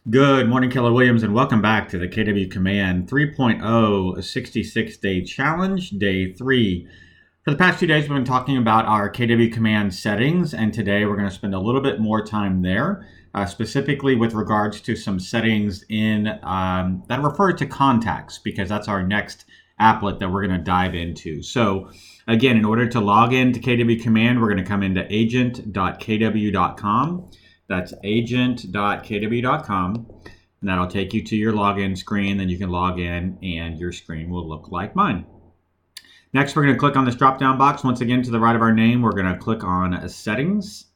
Good morning, Keller Williams, and welcome back to the KW Command 3.0 66-day challenge, day 3. For the past 2 days, we've been talking about our KW Command settings, and today we're going to spend a little bit more time there, specifically with regards to some settings in that refer to contacts, because that's our next applet that we're going to dive into. So, again, in order to log into KW Command, we're going to come into agent.kw.com. That's agent.kw.com, and that'll take you to your login screen. Then you can log in, and your screen will look like mine. Next, we're going to click on this drop-down box. Once again, to the right of our name, we're going to click on Settings.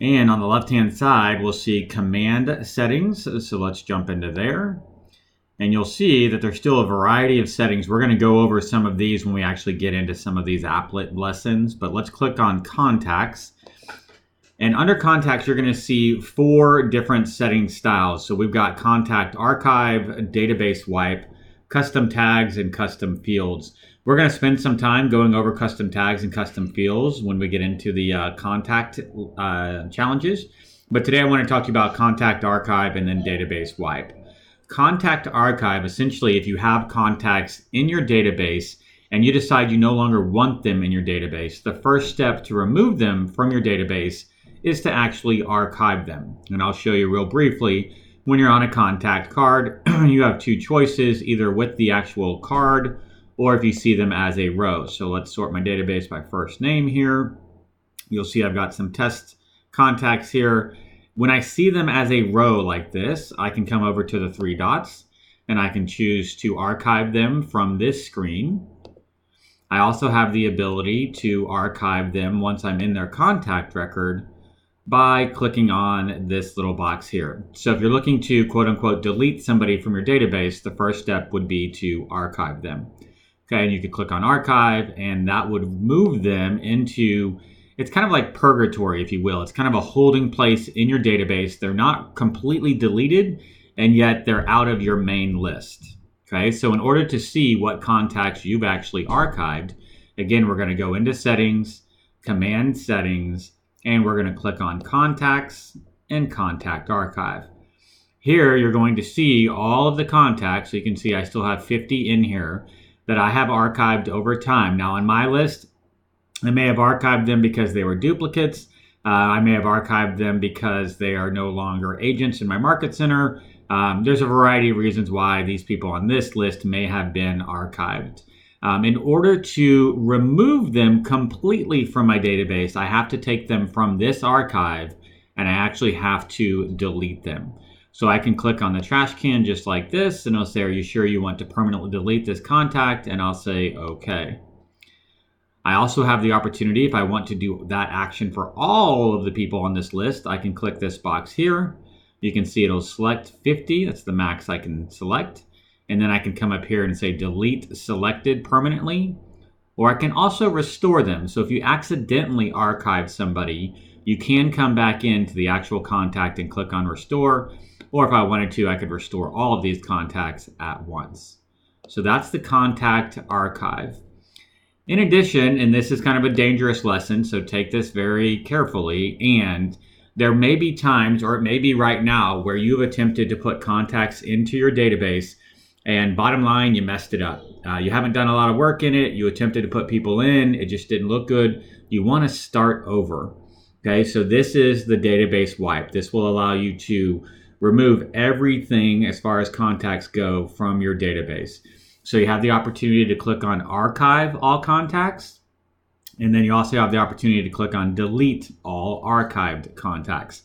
And on the left-hand side, we'll see Command Settings. So let's jump into there. And you'll see that there's still a variety of settings. We're going to go over some of these when we actually get into some of these applet lessons. But let's click on Contacts. And under contacts, you're going to see 4 different setting styles. So we've got contact archive, database wipe, custom tags, and custom fields. We're going to spend some time going over custom tags and custom fields when we get into the contact challenges. But today I want to talk to you about contact archive and then database wipe. Contact archive, essentially, if you have contacts in your database and you decide you no longer want them in your database, the first step to remove them from your database is to actually archive them. And I'll show you real briefly. When you're on a contact card, you have 2 choices, either with the actual card or if you see them as a row. So let's sort my database by first name here. You'll see I've got some test contacts here. When I see them as a row like this, I can come over to the 3 dots and I can choose to archive them from this screen. I also have the ability to archive them once I'm in their contact record by clicking on this little box here. So if you're looking to quote unquote delete somebody from your database, the first step would be to archive them. Okay, and you could click on archive and that would move them into, it's kind of like purgatory, if you will. It's kind of a holding place in your database. They're not completely deleted and yet they're out of your main list. Okay, so in order to see what contacts you've actually archived, again, we're going to go into settings, command settings, and we're going to click on Contacts and Contact Archive. Here, you're going to see all of the contacts. So you can see I still have 50 in here that I have archived over time. Now, on my list, I may have archived them because they were duplicates. I may have archived them because they are no longer agents in my market center. There's a variety of reasons why these people on this list may have been archived. In order to remove them completely from my database, I have to take them from this archive and I actually have to delete them. So I can click on the trash can just like this and it'll say, are you sure you want to permanently delete this contact? And I'll say, okay. I also have the opportunity, if I want to do that action for all of the people on this list, I can click this box here. You can see it'll select 50. That's the max I can select. And then I can come up here and say delete selected permanently, or I can also restore them. So if you accidentally archive somebody, you can come back into the actual contact and click on restore, or if I wanted to, I could restore all of these contacts at once. So that's the contact archive. In addition, and this is kind of a dangerous lesson, so take this very carefully, and there may be times, or it may be right now, where you've attempted to put contacts into your database and bottom line, you messed it up. You haven't done a lot of work in it. You attempted to put people in. It just didn't look good. You want to start over. Okay, so this is the database wipe. This will allow you to remove everything as far as contacts go from your database. So you have the opportunity to click on archive all contacts. And then you also have the opportunity to click on delete all archived contacts.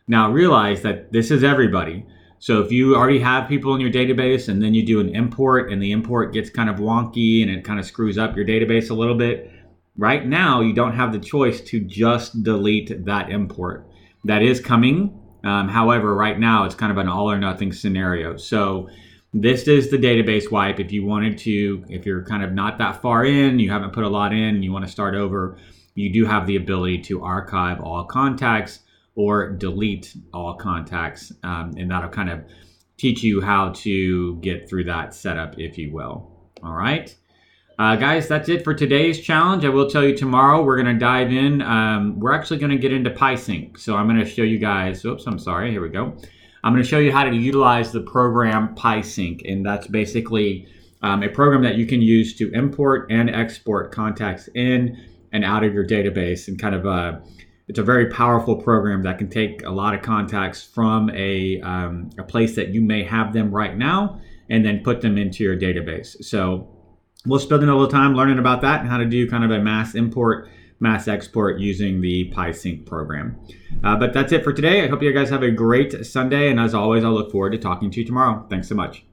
Now realize that this is everybody. So if you already have people in your database and then you do an import and the import gets kind of wonky and it kind of screws up your database a little bit, right now you don't have the choice to just delete that import. That is coming. However, right now it's kind of an all or nothing scenario. So this is the database wipe. If you wanted to, if you're kind of not that far in, you haven't put a lot in and you want to start over, you do have the ability to archive all contacts or delete all contacts, and that'll kind of teach you how to get through that setup, if you will. All right. Guys, that's it for today's challenge. I will tell you tomorrow we're going to dive in. We're actually going to get into PySync. So I'm going to show you guys, oops, I'm sorry, here we go. I'm going to show you how to utilize the program PySync, and that's basically a program that you can use to import and export contacts in and out of your database, and kind of it's a very powerful program that can take a lot of contacts from a place that you may have them right now and then put them into your database. So we'll spend a little time learning about that and how to do kind of a mass import, mass export using the PySync program. But that's it for today. I hope you guys have a great Sunday, and as always, I'll look forward to talking to you tomorrow. Thanks so much.